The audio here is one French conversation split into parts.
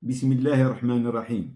Bismillahirrahmanirrahim.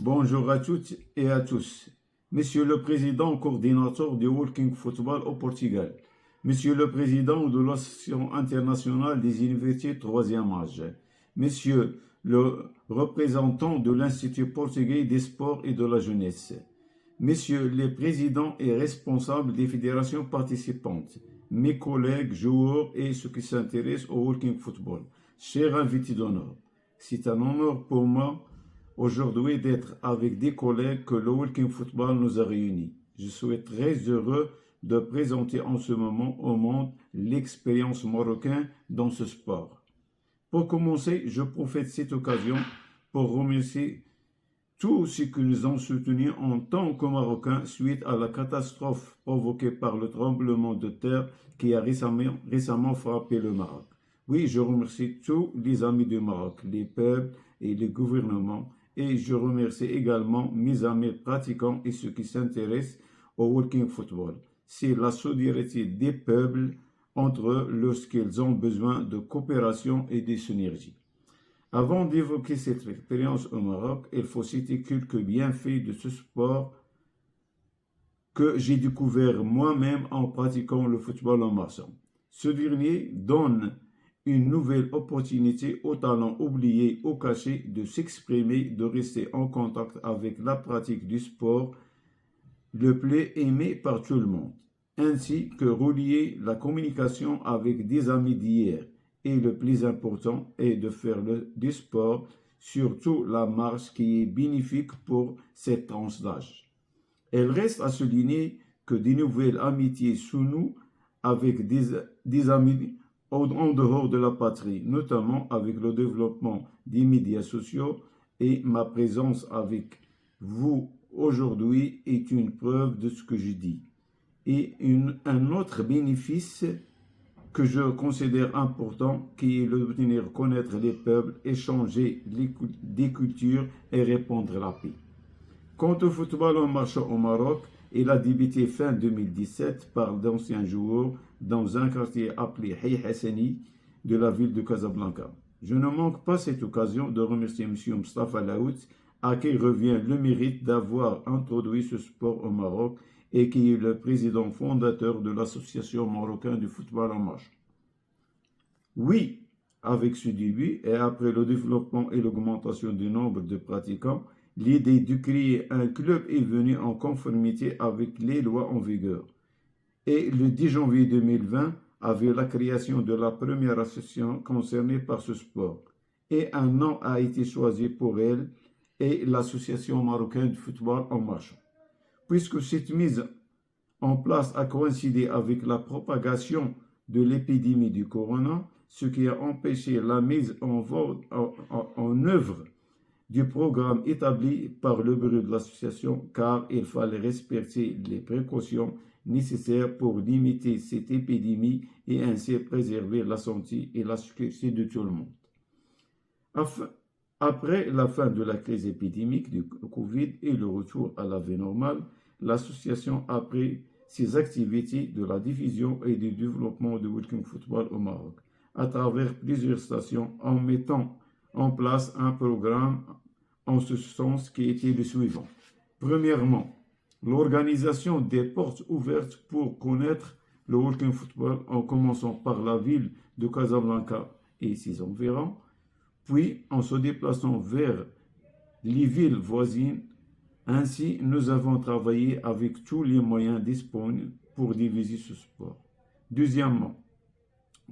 Bonjour à toutes et à tous. Monsieur le Président coordinateur du Working Football au Portugal, Monsieur le Président de l'Association internationale des universités 3e âge, Monsieur le représentant de l'Institut portugais des sports et de la jeunesse, Messieurs les présidents et responsables des fédérations participantes, mes collègues, joueurs et ceux qui s'intéressent au Working Football, chers invités d'honneur, c'est un honneur pour moi aujourd'hui d'être avec des collègues que le Working Football nous a réunis. Je suis très heureux de présenter en ce moment au monde l'expérience marocaine dans ce sport. Pour commencer, je profite de cette occasion pour remercier tous ceux qui nous ont soutenus en tant que Marocains suite à la catastrophe provoquée par le tremblement de terre qui a récemment frappé le Maroc. Oui, je remercie tous les amis du Maroc, les peuples et les gouvernements, et je remercie également mes amis pratiquants et ceux qui s'intéressent au Working Football. C'est la solidarité des peuples entre eux lorsqu'ils ont besoin de coopération et de synergie. Avant d'évoquer cette expérience au Maroc, il faut citer quelques bienfaits de ce sport que j'ai découvert moi-même en pratiquant le football en marchant. Ce dernier donne une nouvelle opportunité aux talents oubliés ou cachés de s'exprimer, de rester en contact avec la pratique du sport le plus aimé par tout le monde, ainsi que relier la communication avec des amis d'hier. Et le plus important est de faire du sport, surtout la marche qui est bénéfique pour cette tranche d'âge. Il reste à souligner que de nouvelles amitiés sous nous avec des amis en dehors de la patrie, notamment avec le développement des médias sociaux, et ma présence avec vous aujourd'hui est une preuve de ce que je dis. Et un autre bénéfice que je considère important, qui est d'obtenir connaître les peuples, échanger des cultures et répandre la paix. Quant au football en marchant au Maroc, il a débuté fin 2017 par d'anciens joueurs dans un quartier appelé Hay Hassani de la ville de Casablanca. Je ne manque pas cette occasion de remercier M. Mustafa Laout, à qui revient le mérite d'avoir introduit ce sport au Maroc et qui est le président fondateur de l'Association marocaine du football en marche. Oui, avec ce début et après le développement et l'augmentation du nombre de pratiquants, l'idée de créer un club est venue en conformité avec les lois en vigueur. Et le 10 janvier 2020 avait la création de la première association concernée par ce sport. Et un nom a été choisi pour elle, et l'Association marocaine de football en marche. Puisque cette mise en place a coïncidé avec la propagation de l'épidémie du corona, ce qui a empêché la mise en œuvre du programme établi par le bureau de l'association, car il fallait respecter les précautions nécessaires pour limiter cette épidémie et ainsi préserver la santé et la sécurité de tout le monde. Après la fin de la crise épidémique du Covid et le retour à la vie normale, l'association a pris ses activités de la diffusion et du développement du Working Football au Maroc à travers plusieurs stations en mettant en place un programme en ce sens qui était le suivant. Premièrement, l'organisation des portes ouvertes pour connaître le Working Football en commençant par la ville de Casablanca et ses environs, puis en se déplaçant vers les villes voisines. Ainsi, nous avons travaillé avec tous les moyens disponibles pour diffuser ce sport. Deuxièmement,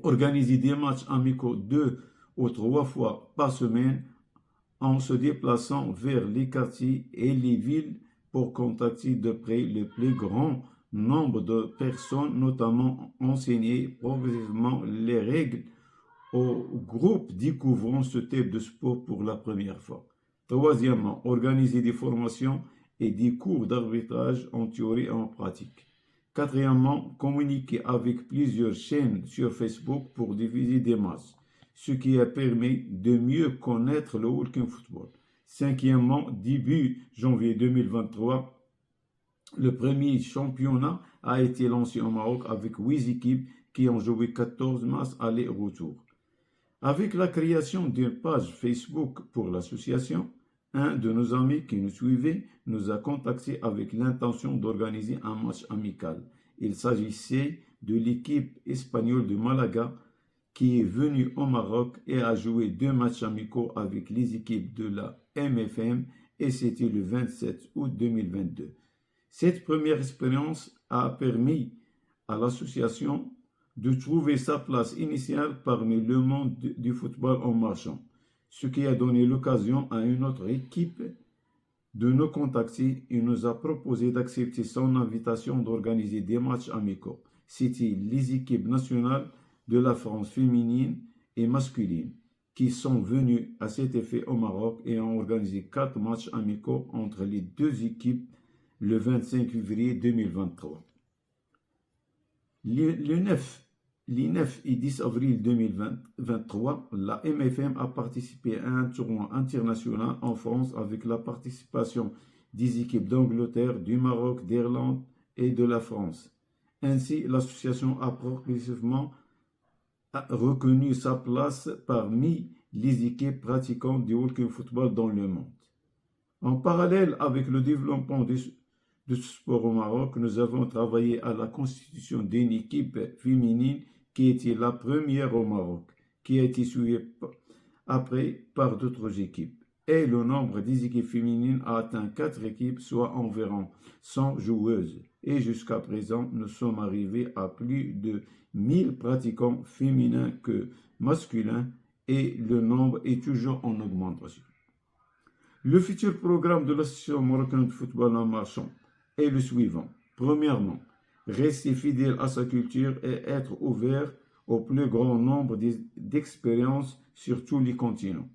organiser des matchs amicaux 2 ou 3 fois par semaine en se déplaçant vers les quartiers et les villes pour contacter de près le plus grand nombre de personnes, notamment enseigner progressivement les règles aux groupes découvrant ce type de sport pour la première fois. Troisièmement, organiser des formations et des cours d'arbitrage en théorie et en pratique. Quatrièmement, communiquer avec plusieurs chaînes sur Facebook pour diffuser des matchs, ce qui a permis de mieux connaître le Working Football. Cinquièmement, début janvier 2023, le premier championnat a été lancé au Maroc avec 8 équipes qui ont joué 14 matchs aller-retour. Avec la création d'une page Facebook pour l'association, un de nos amis qui nous suivait nous a contactés avec l'intention d'organiser un match amical. Il s'agissait de l'équipe espagnole de Malaga qui est venue au Maroc et a joué 2 matchs amicaux avec les équipes de la MFM et c'était le 27 août 2022. Cette première expérience a permis à l'association de trouver sa place initiale parmi le monde du football en marchant, ce qui a donné l'occasion à une autre équipe de nous contacter et nous a proposé d'accepter son invitation d'organiser des matchs amicaux. C'était les équipes nationales de la France féminine et masculine qui sont venues à cet effet au Maroc et ont organisé 4 matchs amicaux entre les 2 équipes le 25 février 2023. Les 9 et 10 avril 2023, la MFM a participé à un tournoi international en France avec la participation des équipes d'Angleterre, du Maroc, d'Irlande et de la France. Ainsi, l'association a progressivement reconnu sa place parmi les équipes pratiquant du walking football dans le monde. En parallèle avec le développement de ce sport au Maroc, nous avons travaillé à la constitution d'une équipe féminine qui était la première au Maroc, qui a été suivie après par d'autres équipes. Et le nombre des équipes féminines a atteint 4 équipes, soit environ 100 joueuses. Et jusqu'à présent, nous sommes arrivés à plus de 1000 pratiquants féminins que masculins et le nombre est toujours en augmentation. Le futur programme de l'Association marocaine de football en marchant est le suivant. Premièrement, rester fidèle à sa culture et être ouvert au plus grand nombre d'expériences sur tous les continents.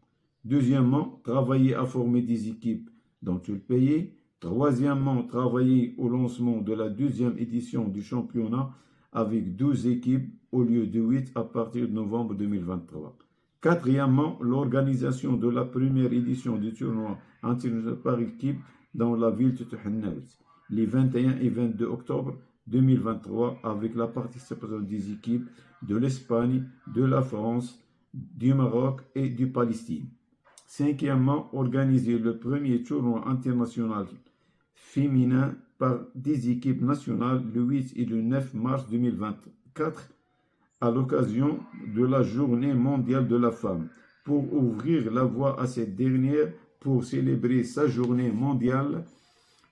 Deuxièmement, travailler à former des équipes dans tout le pays. Troisièmement, travailler au lancement de la 2e édition du championnat avec 12 équipes au lieu de 8 à partir de novembre 2023. Quatrièmement, l'organisation de la première édition du tournoi international par équipe dans la ville de Touhanaout, les 21 et 22 octobre 2023, avec la participation des équipes de l'Espagne, de la France, du Maroc et du Palestine. Cinquièmement, organiser le premier tournoi international féminin par des équipes nationales le 8 et le 9 mars 2024 à l'occasion de la Journée mondiale de la femme, pour ouvrir la voie à cette dernière pour célébrer sa journée mondiale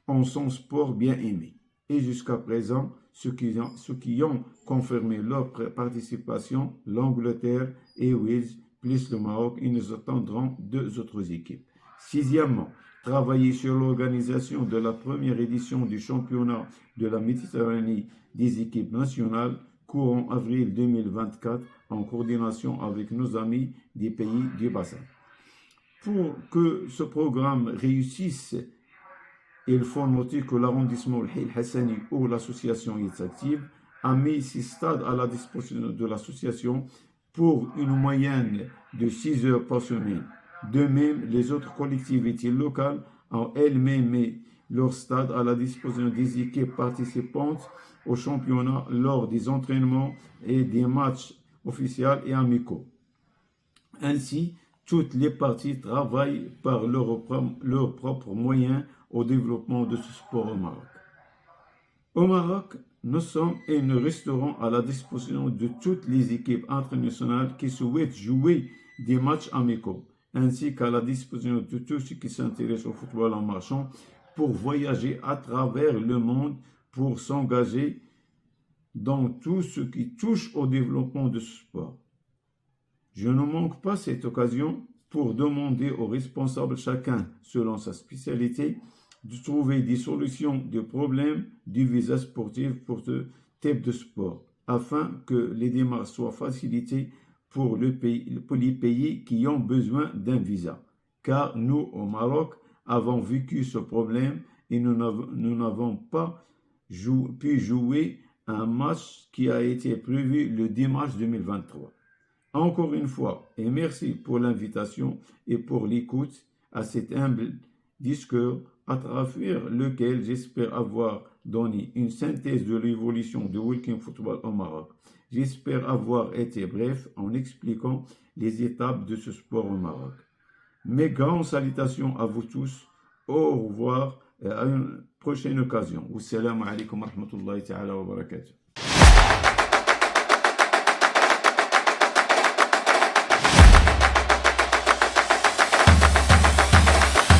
en son sport bien aimé. Et jusqu'à présent, ceux qui ont confirmé leur participation, l'Angleterre et Wales, plus le Maroc, et nous attendrons 2 autres équipes. Sixièmement, travailler sur l'organisation de la première édition du championnat de la Méditerranée des équipes nationales courant avril 2024 en coordination avec nos amis des pays du bassin. Pour que ce programme réussisse, il faut noter que l'arrondissement El Hassani où l'association est active a mis 6 stades à la disposition de l'association pour une moyenne de 6 heures par semaine. De même, les autres collectivités locales ont elles-mêmes mis leur stade à la disposition des équipes participantes au championnat lors des entraînements et des matchs officiels et amicaux. Ainsi, toutes les parties travaillent par leurs propres moyens au développement de ce sport au Maroc. Au Maroc, nous sommes et nous resterons à la disposition de toutes les équipes internationales qui souhaitent jouer des matchs amicaux, ainsi qu'à la disposition de tous ceux qui s'intéressent au football en marchant pour voyager à travers le monde pour s'engager dans tout ce qui touche au développement de ce sport. Je ne manque pas cette occasion pour demander aux responsables, chacun selon sa spécialité, de trouver des solutions des problèmes du visa sportif pour ce type de sport, afin que les démarches soient facilitées pour les pays qui ont besoin d'un visa. Car nous, au Maroc, avons vécu ce problème et nous n'avons pas pu jouer un match qui a été prévu le 10 mars 2023. Encore une fois, et merci pour l'invitation et pour l'écoute à cet humble discours à travers lequel j'espère avoir donné une synthèse de l'évolution du walking football au Maroc. J'espère avoir été bref en expliquant les étapes de ce sport au Maroc. Mes grandes salutations à vous tous. Au revoir et à une prochaine occasion. Wassalamu alaikum wa rahmatullahi ta'ala wa barakatuh.